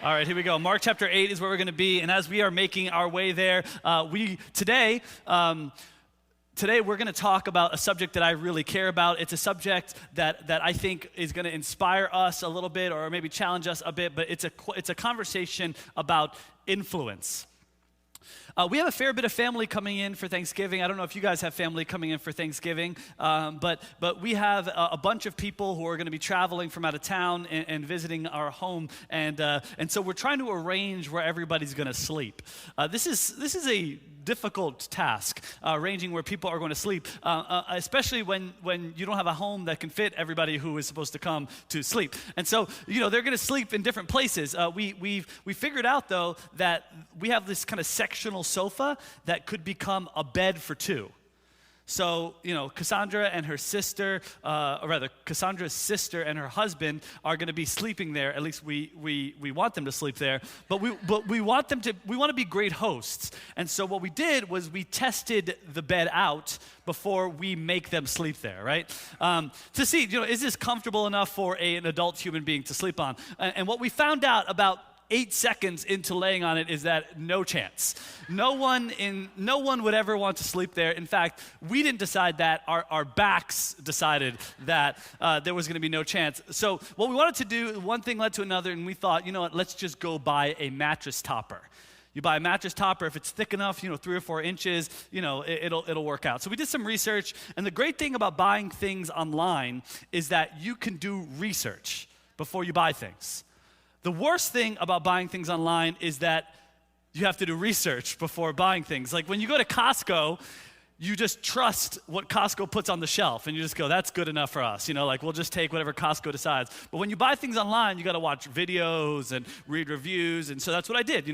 All right, here we go. Mark chapter 8 is where we're going to be, and as we are making our way there, today we're going to talk about a subject that I really care about. It's a subject that I think is going to inspire us a little bit, or maybe challenge us a bit. But it's a conversation about influence. We have a fair bit of family coming in for Thanksgiving. I don't know if you guys have family coming in for Thanksgiving, but we have a bunch of people who are going to be traveling from out of town and visiting our home, and so we're trying to arrange where everybody's going to sleep. This is a difficult task, arranging where people are going to sleep, especially when you don't have a home that can fit everybody who is supposed to come to sleep. And so, they're going to sleep in different places. We figured out, though, that we have this kind of sectional sofa that could become a bed for two. So, Cassandra and her sister, Cassandra's sister and her husband are going to be sleeping there. At least we want them to sleep there. But we want to be great hosts. And so what we did was we tested the bed out before we make them sleep there, right? To see, is this comfortable enough for an adult human being to sleep on? And what we found out about 8 seconds into laying on it is that no chance. No one would ever want to sleep there. In fact, we didn't decide that. Our backs decided that there was going to be no chance. So what we wanted to do, one thing led to another, and we thought, let's just go buy a mattress topper. You buy a mattress topper, if it's thick enough, 3 or 4 inches, it'll work out. So we did some research, and the great thing about buying things online is that you can do research before you buy things. The worst thing about buying things online is that you have to do research before buying things. Like when you go to Costco, you just trust what Costco puts on the shelf, and you just go, that's good enough for us. We'll just take whatever Costco decides. But when you buy things online, you got to watch videos and read reviews, and so that's what I did.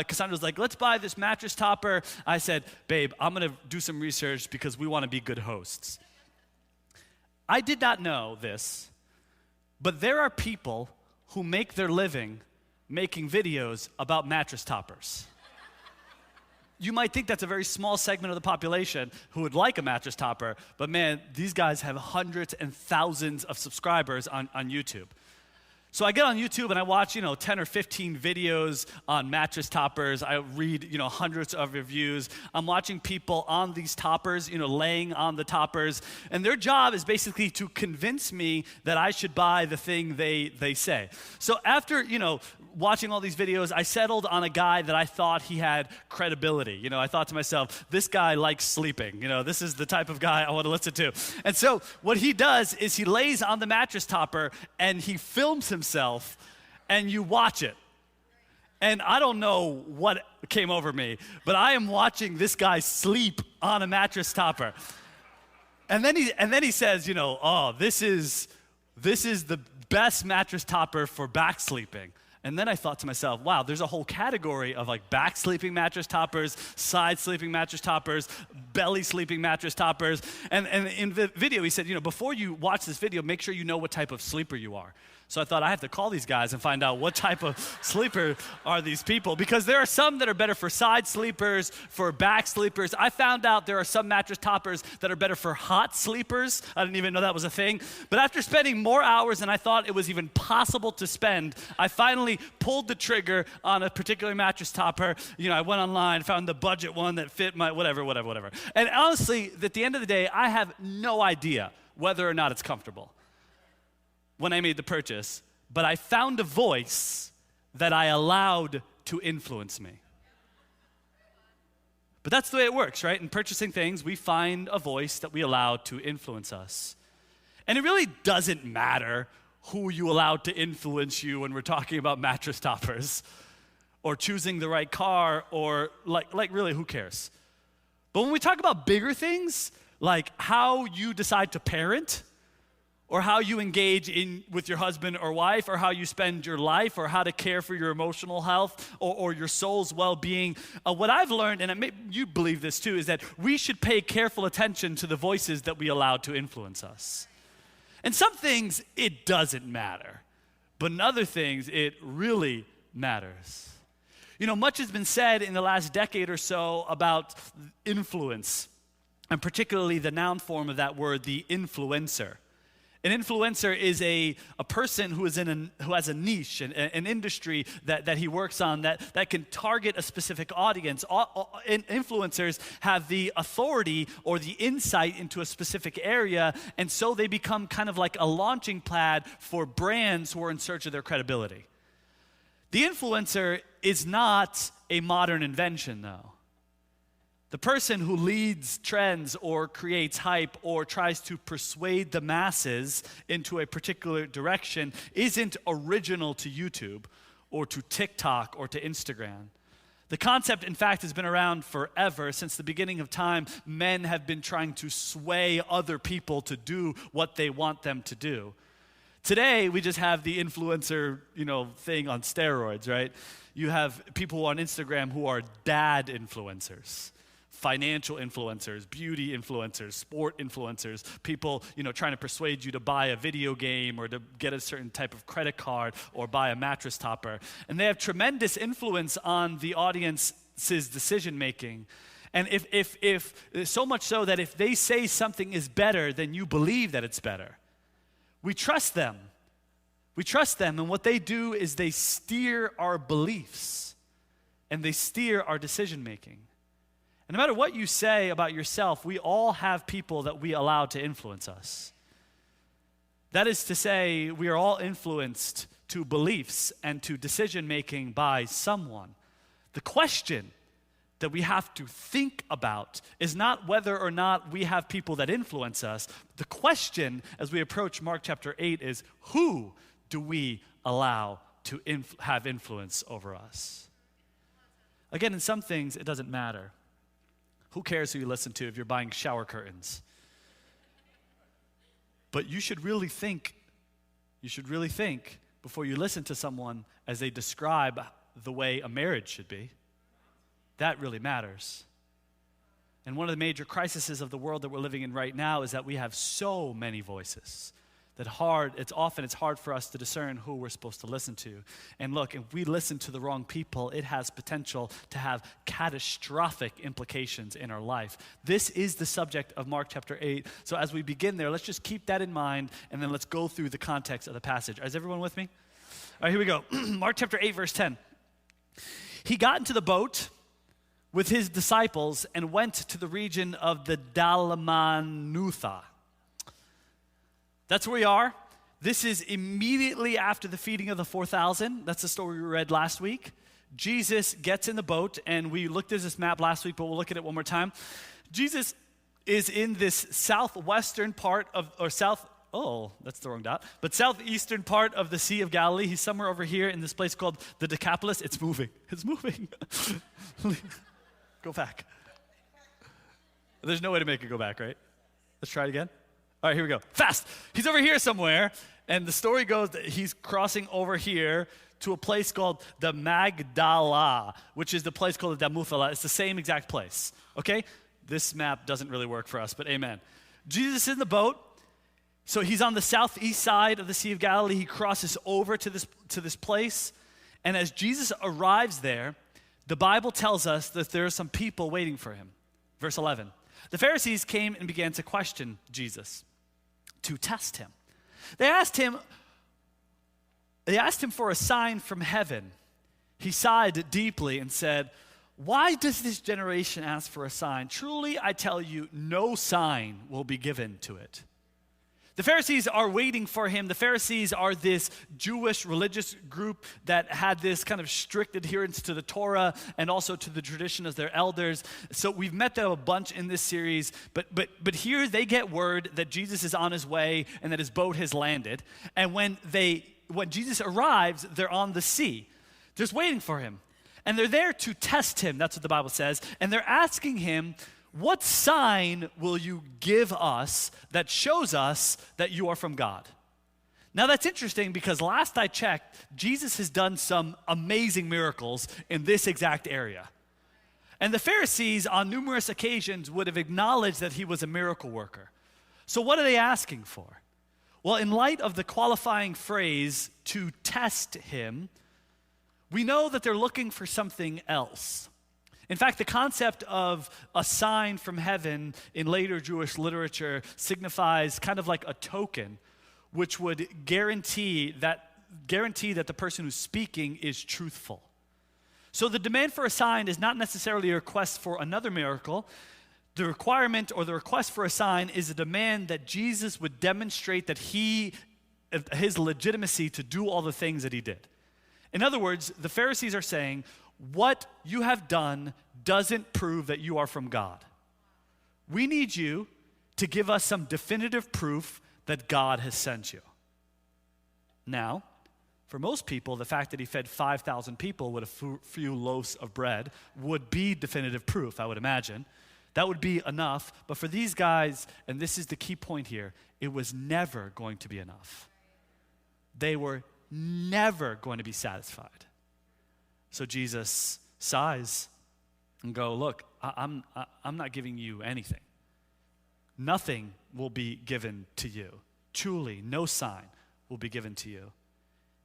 Cassandra's like, let's buy this mattress topper. I said, babe, I'm going to do some research because we want to be good hosts. I did not know this, but there are people who make their living making videos about mattress toppers. You might think that's a very small segment of the population who would like a mattress topper, but man, these guys have hundreds and thousands of subscribers on YouTube. So I get on YouTube and I watch, 10 or 15 videos on mattress toppers. I read, hundreds of reviews. I'm watching people on these toppers, laying on the toppers. And their job is basically to convince me that I should buy the thing they say. So after, watching all these videos, I settled on a guy that I thought he had credibility. I thought to myself, this guy likes sleeping. This is the type of guy I want to listen to. And so what he does is he lays on the mattress topper and he films himself, and you watch it. And I don't know what came over me, but I am watching this guy sleep on a mattress topper. And then he says, this is the best mattress topper for back sleeping. And then I thought to myself, wow, there's a whole category of like back sleeping mattress toppers, side sleeping mattress toppers, belly sleeping mattress toppers. And in the video, he said, before you watch this video, make sure you know what type of sleeper you are. So I thought I have to call these guys and find out what type of sleeper are these people, because there are some that are better for side sleepers, for back sleepers. I found out there are some mattress toppers that are better for hot sleepers. I didn't even know that was a thing. But after spending more hours than I thought it was even possible to spend, I finally pulled the trigger on a particular mattress topper. I went online, found the budget one that fit my whatever. And honestly, at the end of the day, I have no idea whether or not it's comfortable when I made the purchase, but I found a voice that I allowed to influence me. But that's the way it works, right? In purchasing things, we find a voice that we allow to influence us. And it really doesn't matter who you allow to influence you when we're talking about mattress toppers or choosing the right car, or like really, who cares? But when we talk about bigger things, like how you decide to parent, or how you engage with your husband or wife, or how you spend your life, or how to care for your emotional health, or your soul's well-being. What I've learned, and you believe this too, is that we should pay careful attention to the voices that we allow to influence us. And some things, it doesn't matter. But in other things, it really matters. Much has been said in the last decade or so about influence, and particularly the noun form of that word, the influencer. An influencer is a person who has a niche, an industry that he works on that can target a specific audience. Influencers have the authority or the insight into a specific area, and so they become kind of like a launching pad for brands who are in search of their credibility. The influencer is not a modern invention, though. The person who leads trends or creates hype or tries to persuade the masses into a particular direction isn't original to YouTube or to TikTok or to Instagram. The concept, in fact, has been around forever. Since the beginning of time, men have been trying to sway other people to do what they want them to do. Today, we just have the influencer, thing on steroids, right? You have people on Instagram who are dad influencers. Financial influencers, beauty influencers, sport influencers, people, trying to persuade you to buy a video game or to get a certain type of credit card or buy a mattress topper. And they have tremendous influence on the audience's decision making. And if so much so that if they say something is better, then you believe that it's better. We trust them. We trust them, and what they do is they steer our beliefs and they steer our decision making. And no matter what you say about yourself, we all have people that we allow to influence us. That is to say, we are all influenced to beliefs and to decision-making by someone. The question that we have to think about is not whether or not we have people that influence us. The question as we approach Mark chapter 8 is, who do we allow to have influence over us? Again, in some things, it doesn't matter. Who cares who you listen to if you're buying shower curtains? But you should really think before you listen to someone as they describe the way a marriage should be. That really matters. And one of the major crises of the world that we're living in right now is that we have so many voices that it's hard for us to discern who we're supposed to listen to. And look, if we listen to the wrong people, it has potential to have catastrophic implications in our life. This is the subject of Mark chapter 8. So as we begin there, let's just keep that in mind, and then let's go through the context of the passage. Is everyone with me? All right, here we go. Mark chapter 8, verse 10. He got into the boat with his disciples and went to the region of the Dalmanutha. That's where we are. This is immediately after the feeding of the 4,000. That's the story we read last week. Jesus gets in the boat, and we looked at this map last week, but we'll look at it one more time. Jesus is in this southwestern part that's the wrong dot, but southeastern part of the Sea of Galilee. He's somewhere over here in this place called the Decapolis. It's moving. Go back. There's no way to make it go back, right? Let's try it again. All right, here we go. Fast. He's over here somewhere, and the story goes that he's crossing over here to a place called the Magdala, which is the place called the Damuthela. It's the same exact place, okay? This map doesn't really work for us, but amen. Jesus is in the boat, so he's on the southeast side of the Sea of Galilee. He crosses over to this place, and as Jesus arrives there, the Bible tells us that there are some people waiting for him. Verse 11. The Pharisees came and began to question Jesus, to test him. They asked him for a sign from heaven. He sighed deeply and said, "Why does this generation ask for a sign? Truly, I tell you, no sign will be given to it." The Pharisees are waiting for him. The Pharisees are this Jewish religious group that had this kind of strict adherence to the Torah and also to the tradition of their elders. So we've met them a bunch in this series, but here they get word that Jesus is on his way and that his boat has landed. And when Jesus arrives, they're on the sea, just waiting for him. And they're there to test him, that's what the Bible says. And they're asking him, "What sign will you give us that shows us that you are from God?" Now that's interesting because last I checked, Jesus has done some amazing miracles in this exact area. And the Pharisees on numerous occasions would have acknowledged that he was a miracle worker. So what are they asking for? Well, in light of the qualifying phrase, "to test him," we know that they're looking for something else. In fact, the concept of a sign from heaven in later Jewish literature signifies kind of like a token which would guarantee that the person who's speaking is truthful. So the demand for a sign is not necessarily a request for another miracle. The requirement or the request for a sign is a demand that Jesus would demonstrate that his legitimacy to do all the things that he did. In other words, the Pharisees are saying, what you have done doesn't prove that you are from God. We need you to give us some definitive proof that God has sent you. Now, for most people, the fact that he fed 5,000 people with a few loaves of bread would be definitive proof, I would imagine. That would be enough. But for these guys, and this is the key point here, it was never going to be enough. They were never going to be satisfied. So Jesus sighs and go, look, I'm not giving you anything. Nothing will be given to you. Truly, no sign will be given to you.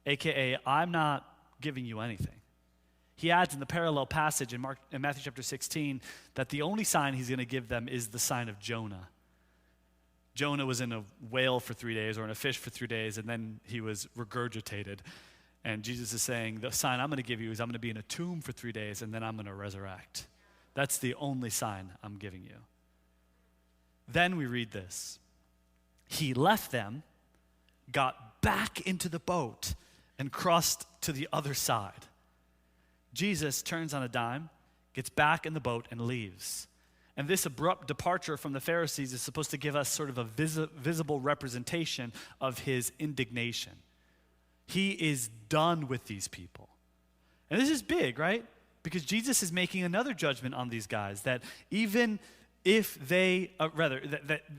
AKA, I'm not giving you anything. He adds in the parallel passage in Matthew chapter 16 that the only sign he's going to give them is the sign of Jonah. Jonah was in a whale for 3 days or in a fish for 3 days, and then he was regurgitated. And Jesus is saying, the sign I'm going to give you is I'm going to be in a tomb for 3 days, and then I'm going to resurrect. That's the only sign I'm giving you. Then we read this. He left them, got back into the boat, and crossed to the other side. Jesus turns on a dime, gets back in the boat, and leaves. And this abrupt departure from the Pharisees is supposed to give us sort of a visible representation of his indignation. He is done with these people. And this is big, right? Because Jesus is making another judgment on these guys, that even if they,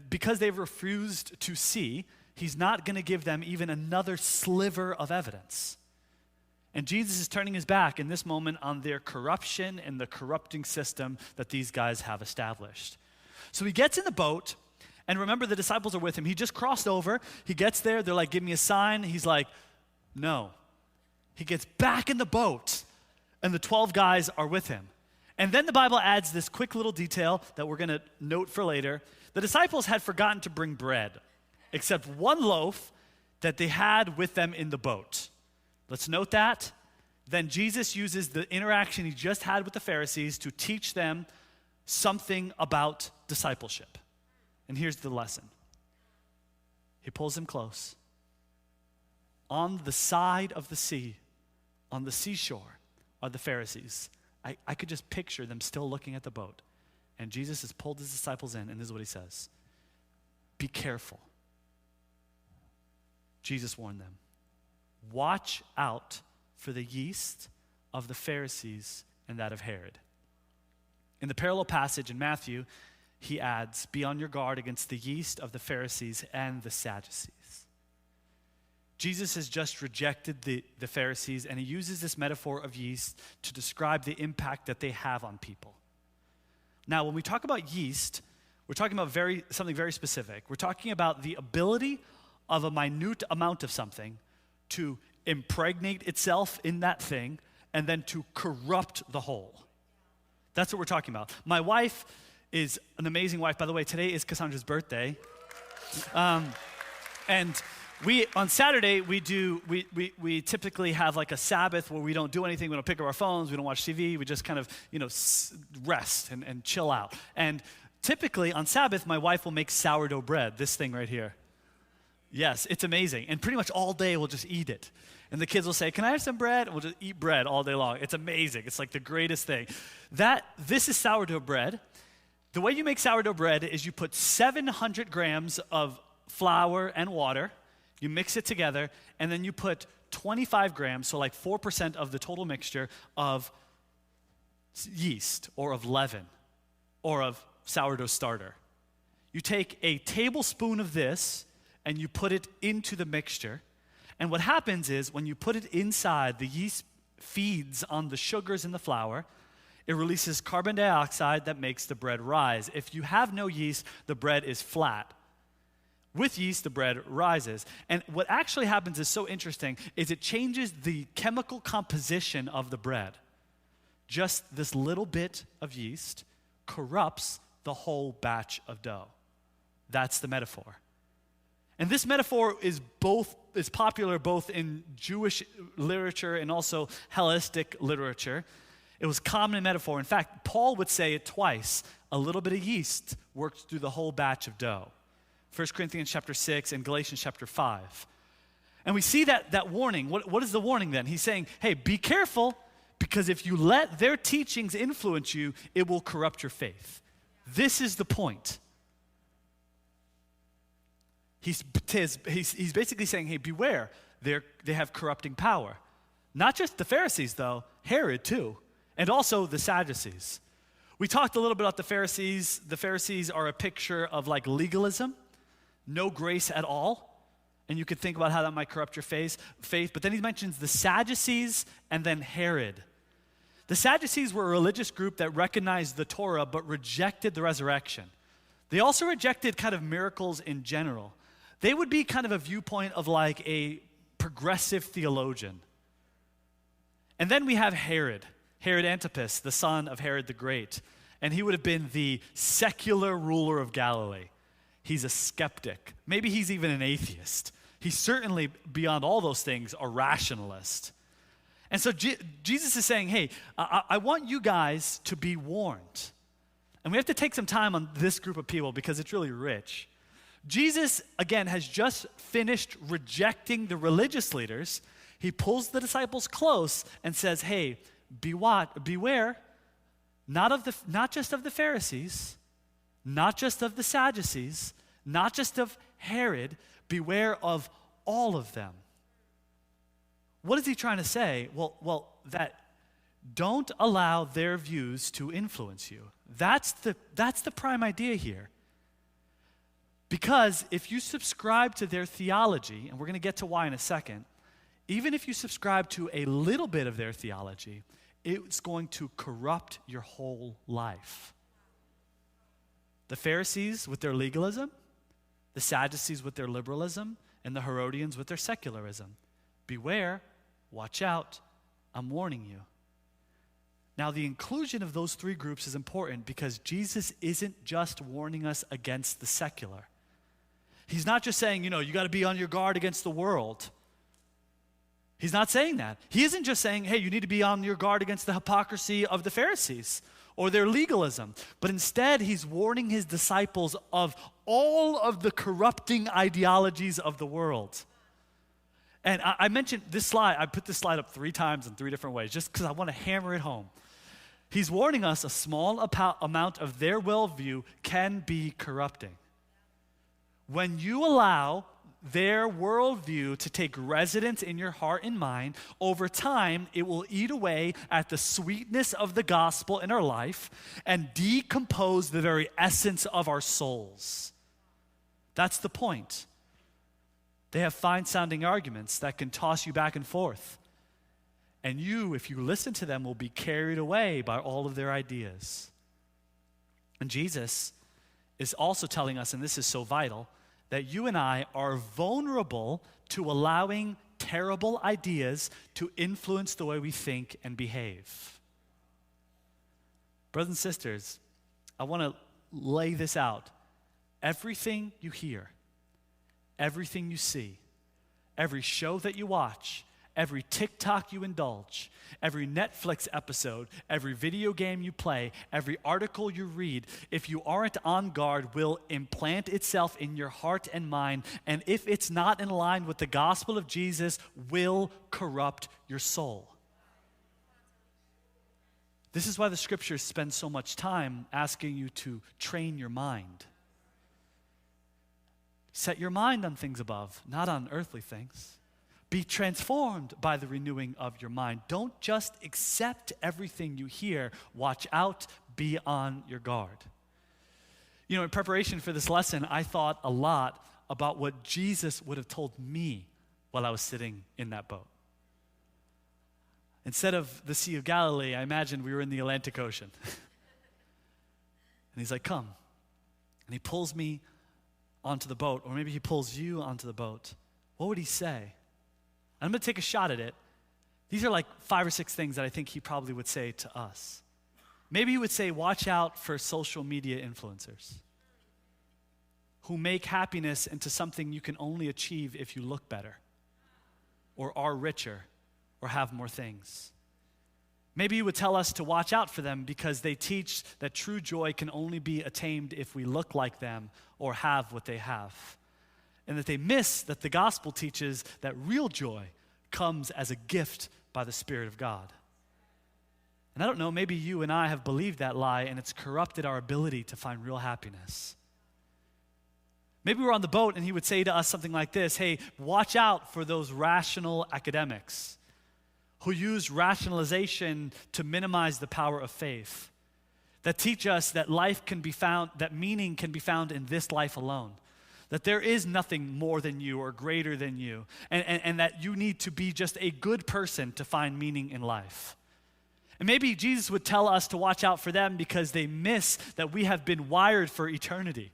because they've refused to see, he's not going to give them even another sliver of evidence. And Jesus is turning his back in this moment on their corruption and the corrupting system that these guys have established. So he gets in the boat, and remember the disciples are with him. He just crossed over. He gets there. They're like, give me a sign. He's like, no. He gets back in the boat, and the 12 guys are with him. And then the Bible adds this quick little detail that we're going to note for later. The disciples had forgotten to bring bread, except one loaf that they had with them in the boat. Let's note that. Then Jesus uses the interaction he just had with the Pharisees to teach them something about discipleship. And here's the lesson. He pulls them close. On the side of the sea, on the seashore, are the Pharisees. I could just picture them still looking at the boat. And Jesus has pulled his disciples in, and this is what he says. Be careful. Jesus warned them. Watch out for the yeast of the Pharisees and that of Herod. In the parallel passage in Matthew, he adds, be on your guard against the yeast of the Pharisees and the Sadducees. Jesus has just rejected the Pharisees, and he uses this metaphor of yeast to describe the impact that they have on people. Now, when we talk about yeast, we're talking about something very specific. We're talking about the ability of a minute amount of something to impregnate itself in that thing and then to corrupt the whole. That's what we're talking about. My wife is an amazing wife. By the way, today is Cassandra's birthday. And on Saturday, we typically have like a Sabbath where we don't do anything. We don't pick up our phones. We don't watch TV. We just kind of, rest and chill out. And typically on Sabbath, my wife will make sourdough bread, this thing right here. Yes, it's amazing. And pretty much all day we'll just eat it. And the kids will say, can I have some bread? And we'll just eat bread all day long. It's amazing. It's like the greatest thing. This is sourdough bread. The way you make sourdough bread is you put 700 grams of flour and water. You mix it together, and then you put 25 grams, so like 4% of the total mixture of yeast or of leaven or of sourdough starter. You take a tablespoon of this, and you put it into the mixture. And what happens is when you put it inside, the yeast feeds on the sugars in the flour. It releases carbon dioxide that makes the bread rise. If you have no yeast, the bread is flat. With yeast, the bread rises. And what actually happens is so interesting, is it changes the chemical composition of the bread. Just this little bit of yeast corrupts the whole batch of dough. That's the metaphor. And this metaphor is popular both in Jewish literature and also Hellenistic literature. It was common in metaphor. In fact, Paul would say it twice. A little bit of yeast works through the whole batch of dough. 1 Corinthians chapter 6 and Galatians chapter 5. And we see that warning. What is the warning then? He's saying, hey, be careful, because if you let their teachings influence you, it will corrupt your faith. This is the point. He's basically saying, hey, beware. They have corrupting power. Not just the Pharisees, though, Herod too, and also the Sadducees. We talked a little bit about the Pharisees. The Pharisees are a picture of like legalism, no grace at all. And you could think about how that might corrupt your faith. But then he mentions the Sadducees and then Herod. The Sadducees were a religious group that recognized the Torah but rejected the resurrection. They also rejected kind of miracles in general. They would be kind of a viewpoint of like a progressive theologian. And then we have Herod Antipas, the son of Herod the Great. And he would have been the secular ruler of Galilee. He's a skeptic. Maybe he's even an atheist. He's certainly, beyond all those things, a rationalist. And so Jesus is saying, hey, I want you guys to be warned. And we have to take some time on this group of people because it's really rich. Jesus, again, has just finished rejecting the religious leaders. He pulls the disciples close and says, hey, beware, not just of the Pharisees, not just of the Sadducees, not just of Herod, beware of all of them. What is he trying to say? Well, that don't allow their views to influence you. That's the prime idea here. Because if you subscribe to their theology, and we're going to get to why in a second, even if you subscribe to a little bit of their theology, it's going to corrupt your whole life. The Pharisees with their legalism, the Sadducees with their liberalism, and the Herodians with their secularism. Beware, watch out, I'm warning you. Now, the inclusion of those three groups is important because Jesus isn't just warning us against the secular. He's not just saying, you got to be on your guard against the world. He's not saying that. He isn't just saying, hey, you need to be on your guard against the hypocrisy of the Pharisees or their legalism. But instead, he's warning his disciples of all of the corrupting ideologies of the world. And I mentioned this slide. I put this slide up 3 times in 3 different ways just because I want to hammer it home. He's warning us a small amount of their worldview can be corrupting. When you allow their worldview to take residence in your heart and mind, over time, it will eat away at the sweetness of the gospel in our life and decompose the very essence of our souls. That's the point. They have fine-sounding arguments that can toss you back and forth. And you, if you listen to them, will be carried away by all of their ideas. And Jesus is also telling us, and this is so vital, that you and I are vulnerable to allowing terrible ideas to influence the way we think and behave. Brothers and sisters, I want to lay this out. Everything you hear, everything you see, every show that you watch, every TikTok you indulge, every Netflix episode, every video game you play, every article you read, if you aren't on guard, will implant itself in your heart and mind, and if it's not in line with the gospel of Jesus, will corrupt your soul. This is why the scriptures spend so much time asking you to train your mind. Set your mind on things above, not on earthly things. Be transformed by the renewing of your mind. Don't just accept everything you hear. Watch out, be on your guard. In preparation for this lesson, I thought a lot about what Jesus would have told me while I was sitting in that boat. Instead of the Sea of Galilee, I imagined we were in the Atlantic Ocean. And he's like, come. And he pulls me onto the boat, or maybe he pulls you onto the boat. What would he say? I'm going to take a shot at it. These are like 5 or 6 things that I think he probably would say to us. Maybe he would say, watch out for social media influencers who make happiness into something you can only achieve if you look better, or are richer, or have more things. Maybe you would tell us to watch out for them because they teach that true joy can only be attained if we look like them or have what they have. And that they miss that the gospel teaches that real joy comes as a gift by the Spirit of God. And I don't know, maybe you and I have believed that lie and it's corrupted our ability to find real happiness. Maybe we're on the boat and he would say to us something like this: hey, watch out for those rational academics who use rationalization to minimize the power of faith, that teach us that life can be found, that meaning can be found in this life alone, that there is nothing more than you or greater than you, and that you need to be just a good person to find meaning in life. And maybe Jesus would tell us to watch out for them because they miss that we have been wired for eternity.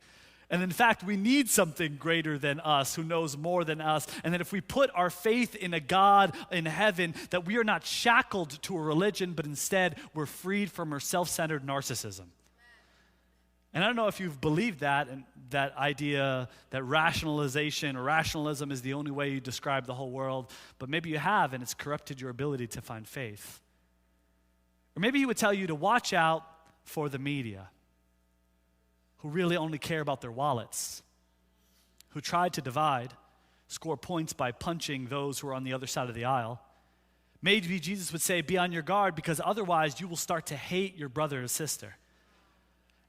And in fact, we need something greater than us, who knows more than us. And that if we put our faith in a God in heaven, that we are not shackled to a religion, but instead we're freed from our self-centered narcissism. And I don't know if you've believed that, and that idea that rationalization or rationalism is the only way you describe the whole world, but maybe you have, and it's corrupted your ability to find faith. Or maybe he would tell you to watch out for the media, who really only care about their wallets, who try to divide, score points by punching those who are on the other side of the aisle. Maybe Jesus would say, be on your guard, because otherwise you will start to hate your brother or sister.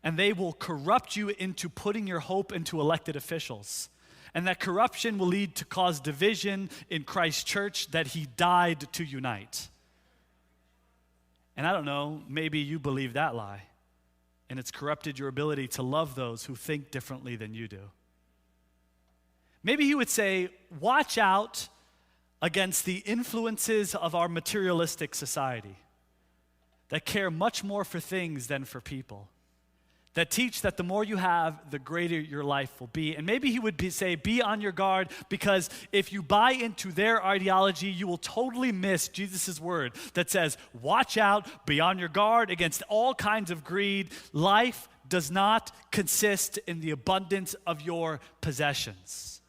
And they will corrupt you into putting your hope into elected officials. And that corruption will lead to cause division in Christ's church that he died to unite. And I don't know, maybe you believe that lie. And it's corrupted your ability to love those who think differently than you do. Maybe he would say, watch out against the influences of our materialistic society that care much more for things than for people, that teach that the more you have, the greater your life will be. And maybe he would say, be on your guard, because if you buy into their ideology, you will totally miss Jesus' word that says, watch out, be on your guard against all kinds of greed. Life does not consist in the abundance of your possessions.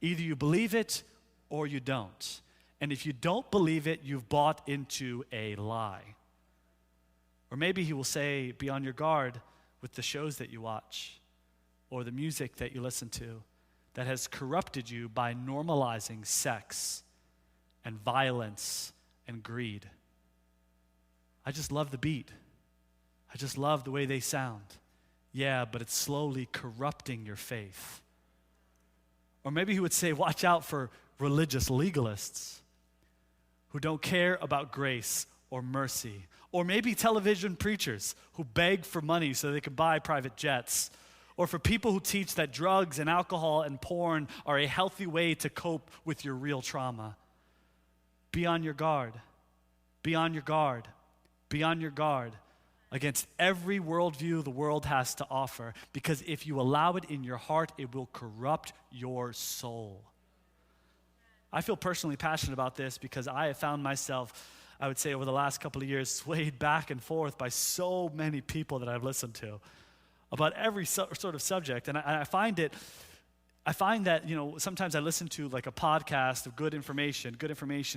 Either you believe it or you don't. And if you don't believe it, you've bought into a lie. Or maybe he will say, be on your guard with the shows that you watch or the music that you listen to that has corrupted you by normalizing sex and violence and greed. I just love the beat. I just love the way they sound. Yeah, but it's slowly corrupting your faith. Or maybe he would say, watch out for religious legalists who don't care about grace or mercy. Or maybe television preachers who beg for money so they can buy private jets. Or for people who teach that drugs and alcohol and porn are a healthy way to cope with your real trauma. Be on your guard. Be on your guard. Be on your guard against every worldview the world has to offer, because if you allow it in your heart, it will corrupt your soul. I feel personally passionate about this because I have found myself, I would say over the last couple of years, swayed back and forth by so many people that I've listened to about every sort of subject. And I find that, sometimes I listen to like a podcast of good information.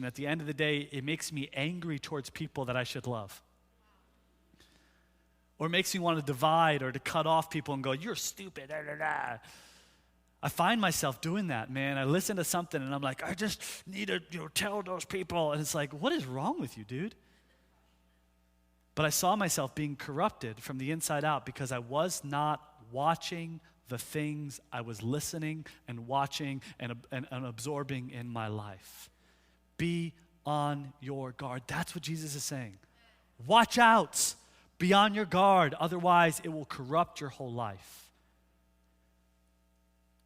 At the end of the day, it makes me angry towards people that I should love. Or it makes me want to divide or to cut off people and go, you're stupid, da, da, da. I find myself doing that, man. I listen to something and I'm like, I just need to tell those people. And it's like, what is wrong with you, dude? But I saw myself being corrupted from the inside out because I was not watching the things I was listening and watching and absorbing in my life. Be on your guard. That's what Jesus is saying. Watch out. Be on your guard. Otherwise, it will corrupt your whole life.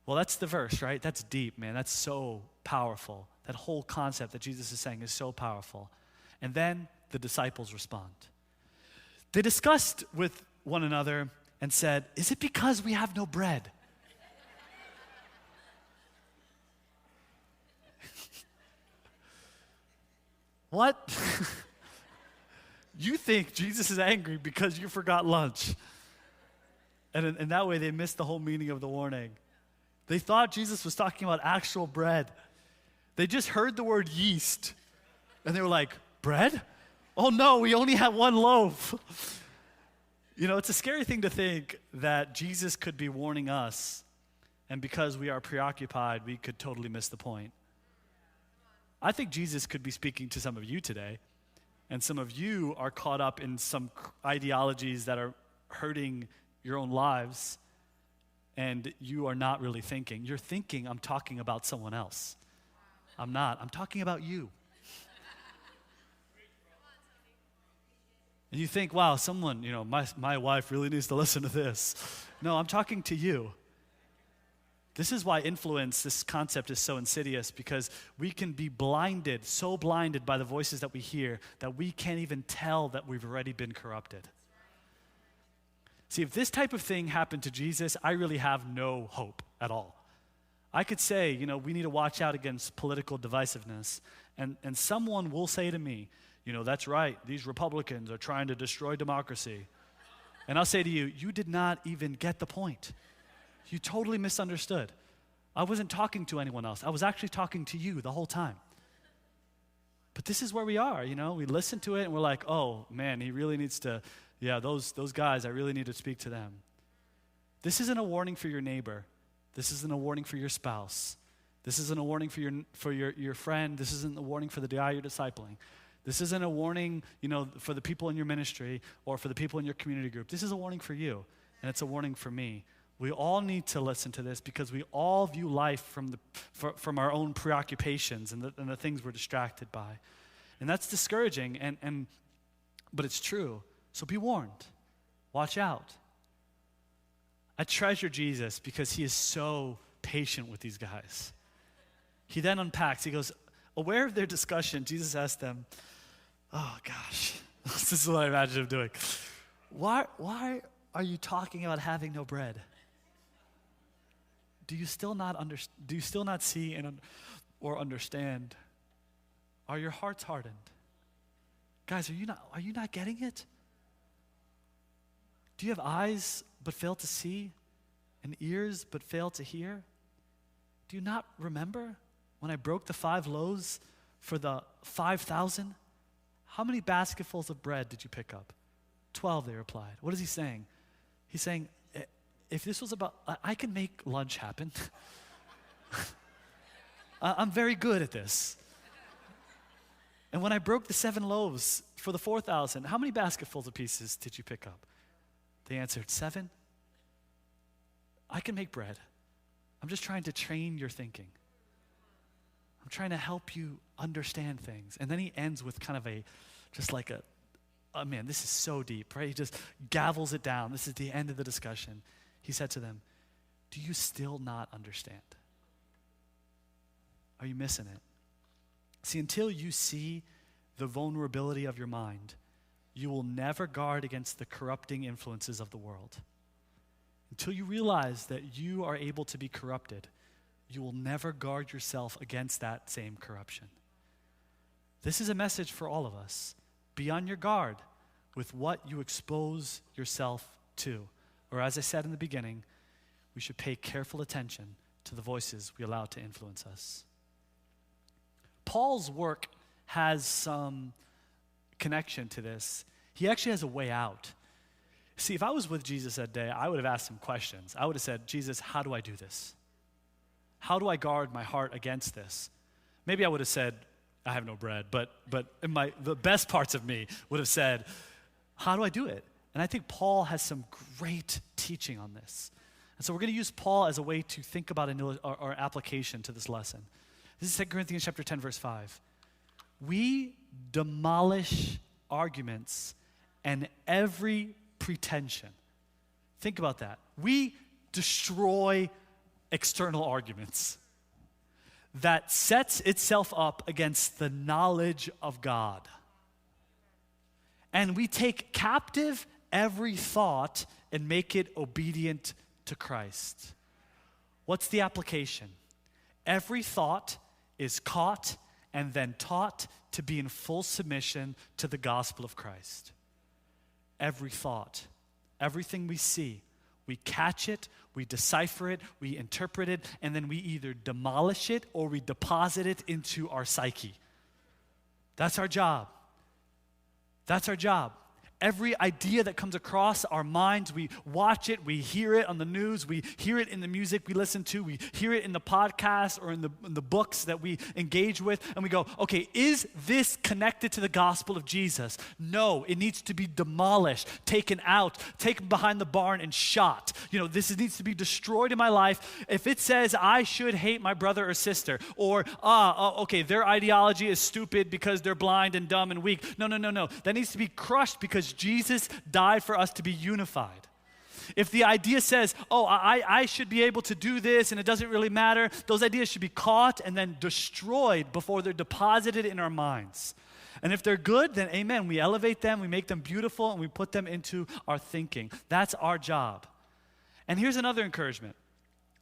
Well, that's the verse, right? That's deep, man. That's so powerful. That whole concept that Jesus is saying is so powerful. And then the disciples respond. They discussed with one another and said, is it because we have no bread? What? You think Jesus is angry because you forgot lunch. And in that way, they missed the whole meaning of the warning. They thought Jesus was talking about actual bread. They just heard the word yeast, and they were like, bread? Oh no, we only have one loaf. You know, it's a scary thing to think that Jesus could be warning us, and because we are preoccupied, we could totally miss the point. I think Jesus could be speaking to some of you today, and some of you are caught up in some ideologies that are hurting your own lives, and you are not really thinking. You're thinking, I'm talking about someone else. I'm not. I'm talking about you. And you think, wow, someone, my wife really needs to listen to this. No, I'm talking to you. This is why influence, this concept is so insidious, because we can be blinded, so blinded by the voices that we hear, that we can't even tell that we've already been corrupted. See, if this type of thing happened to Jesus, I really have no hope at all. I could say, we need to watch out against political divisiveness, and someone will say to me, that's right, these Republicans are trying to destroy democracy. And I'll say to you, you did not even get the point. You totally misunderstood. I wasn't talking to anyone else. I was actually talking to you the whole time. But this is where we are, we listen to it and we're like, oh man, he really needs to, those guys, I really need to speak to them. This isn't a warning for your neighbor. This isn't a warning for your spouse. This isn't a warning for your friend. This isn't a warning for the guy you're discipling. This isn't a warning, for the people in your ministry or for the people in your community group. This is a warning for you, and it's a warning for me. We all need to listen to this because we all view life from our own preoccupations and the things we're distracted by. And that's discouraging, but it's true. So be warned. Watch out. I treasure Jesus because he is so patient with these guys. He then unpacks. He goes, aware of their discussion, Jesus asked them, oh gosh, this is what I imagine him doing. Why are you talking about having no bread? Do you still not see or understand? Are your hearts hardened? Guys, are you not getting it? Do you have eyes but fail to see and ears but fail to hear? Do you not remember when I broke the 5 loaves for the 5,000? How many basketfuls of bread did you pick up? 12, they replied. What is he saying? He's saying, if this was about, I can make lunch happen. I'm very good at this. And when I broke the 7 loaves for the 4,000, how many basketfuls of pieces did you pick up? They answered, 7. I can make bread. I'm just trying to train your thinking. I'm trying to help you understand things. And then he ends with kind of man, this is so deep, right? He just gavels it down. This is the end of the discussion. He said to them, do you still not understand? Are you missing it? See, until you see the vulnerability of your mind, you will never guard against the corrupting influences of the world. Until you realize that you are able to be corrupted, you will never guard yourself against that same corruption. This is a message for all of us. Be on your guard with what you expose yourself to. Or as I said in the beginning, we should pay careful attention to the voices we allow to influence us. Paul's work has some connection to this. He actually has a way out. See, if I was with Jesus that day, I would have asked him questions. I would have said, Jesus, how do I do this? How do I guard my heart against this? Maybe I would have said, I have no bread, but the best parts of me would have said, how do I do it? And I think Paul has some great teaching on this. And so we're going to use Paul as a way to think about our application to this lesson. This is 2 Corinthians chapter 10, verse 5. We demolish arguments and every pretension. Think about that. We destroy external arguments that sets itself up against the knowledge of God. And we take captive every thought and make it obedient to Christ. What's the application? Every thought is caught and then taught to be in full submission to the gospel of Christ. Every thought, everything we see, We catch it, we decipher it, we interpret it, and then we either demolish it or we deposit it into our psyche. That's our job. That's our job. Every idea that comes across our minds, we watch it, we hear it on the news, we hear it in the music we listen to, we hear it in the podcast or in the books that we engage with, and we go, okay, is this connected to the gospel of Jesus? No, it needs to be demolished, taken out, taken behind the barn and shot. This needs to be destroyed in my life. If it says I should hate my brother or sister, or, okay, their ideology is stupid because they're blind and dumb and weak. No. That needs to be crushed because Jesus died for us to be unified. If the idea says, I should be able to do this and it doesn't really matter, those ideas should be caught and then destroyed before they're deposited in our minds. And if they're good, then amen, we elevate them, we make them beautiful, and we put them into our thinking. That's our job. And here's another encouragement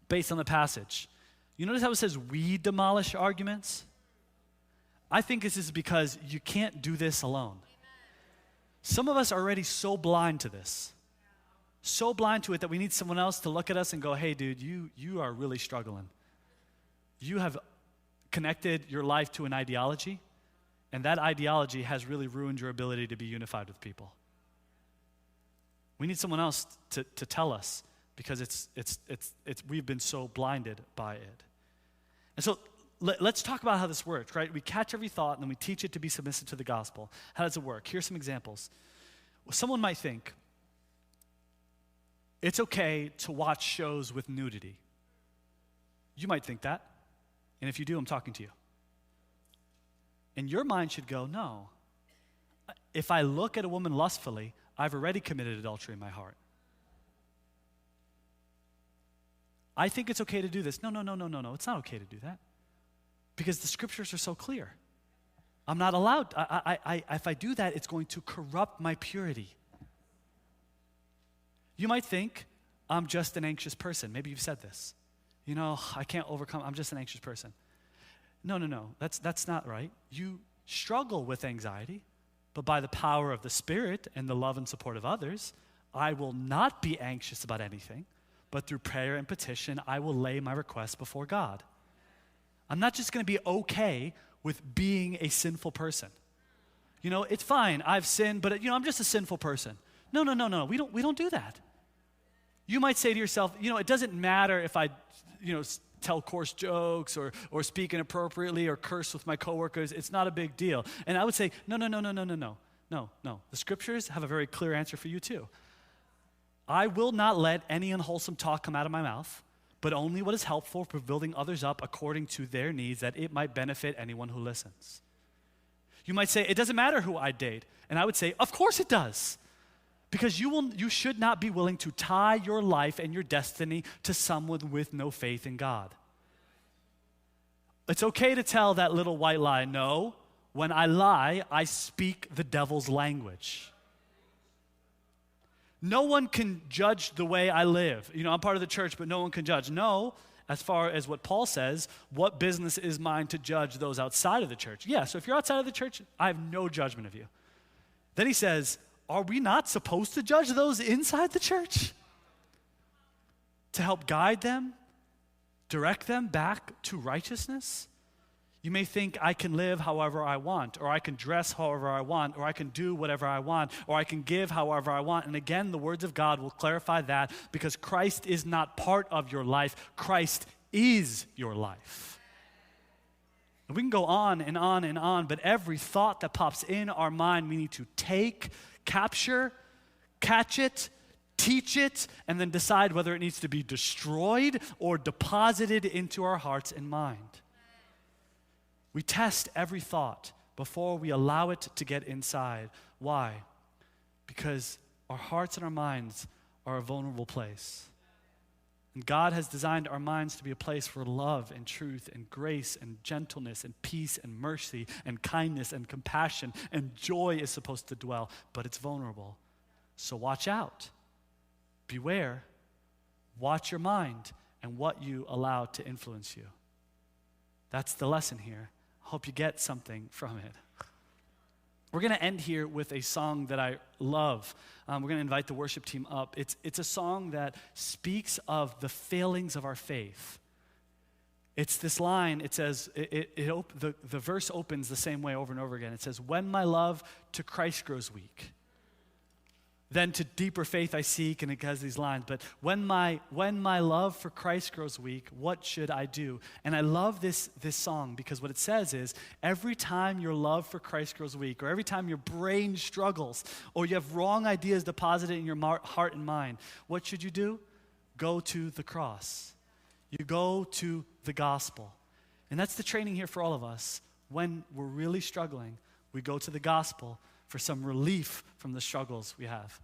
based on the passage. You notice how it says we demolish arguments? I think this is because you can't do this alone. Some of us are already so blind to this, so blind to it that we need someone else to look at us and go, hey, dude, you are really struggling. You have connected your life to an ideology, and that ideology has really ruined your ability to be unified with people. We need someone else to tell us because we've been so blinded by it. And so let's talk about how this works, right? We catch every thought and then we teach it to be submissive to the gospel. How does it work? Here's some examples. Well, someone might think it's okay to watch shows with nudity. You might think that. And if you do, I'm talking to you. And your mind should go, no. If I look at a woman lustfully, I've already committed adultery in my heart. I think it's okay to do this. No. It's not okay to do that. Because the scriptures are so clear. I'm not allowed. If I do that, it's going to corrupt my purity. You might think, I'm just an anxious person. Maybe you've said this. I can't overcome, I'm just an anxious person. No. That's not right. You struggle with anxiety, but by the power of the Spirit and the love and support of others, I will not be anxious about anything, but through prayer and petition, I will lay my requests before God. I'm not just going to be okay with being a sinful person. It's fine, I've sinned, but I'm just a sinful person. No. We don't do that. You might say to yourself, it doesn't matter if I, tell coarse jokes or speak inappropriately or curse with my coworkers. It's not a big deal. And I would say, no. The scriptures have a very clear answer for you too. I will not let any unwholesome talk come out of my mouth, but only what is helpful for building others up according to their needs, that it might benefit anyone who listens. You might say, it doesn't matter who I date. And I would say, of course it does. Because you should not be willing to tie your life and your destiny to someone with no faith in God. It's okay to tell that little white lie. No, when I lie, I speak the devil's language. No one can judge the way I live. I'm part of the church, but no one can judge. No, as far as what Paul says, what business is mine to judge those outside of the church? Yeah, so if you're outside of the church, I have no judgment of you. Then he says, are we not supposed to judge those inside the church? To help guide them, direct them back to righteousness? You may think I can live however I want, or I can dress however I want, or I can do whatever I want, or I can give however I want. And again, the words of God will clarify that, because Christ is not part of your life. Christ is your life. And we can go on and on and on, but every thought that pops in our mind, we need to take, capture, catch it, teach it, and then decide whether it needs to be destroyed or deposited into our hearts and mind. We test every thought before we allow it to get inside. Why? Because our hearts and our minds are a vulnerable place. And God has designed our minds to be a place for love and truth and grace and gentleness and peace and mercy and kindness and compassion, and joy is supposed to dwell, but it's vulnerable. So watch out. Beware. Watch your mind and what you allow to influence you. That's the lesson here. Hope you get something from it. We're going to end here with a song that I love. We're going to invite the worship team up. It's a song that speaks of the failings of our faith. It's this line, it says, the verse opens the same way over and over again. It says, when my love to Christ grows weak, then to deeper faith I seek, and it has these lines, but when my love for Christ grows weak, what should I do? And I love this song because what it says is, every time your love for Christ grows weak, or every time your brain struggles, or you have wrong ideas deposited in your heart and mind, what should you do? Go to the cross. You go to the gospel. And that's the training here for all of us. When we're really struggling, we go to the gospel for some relief from the struggles we have.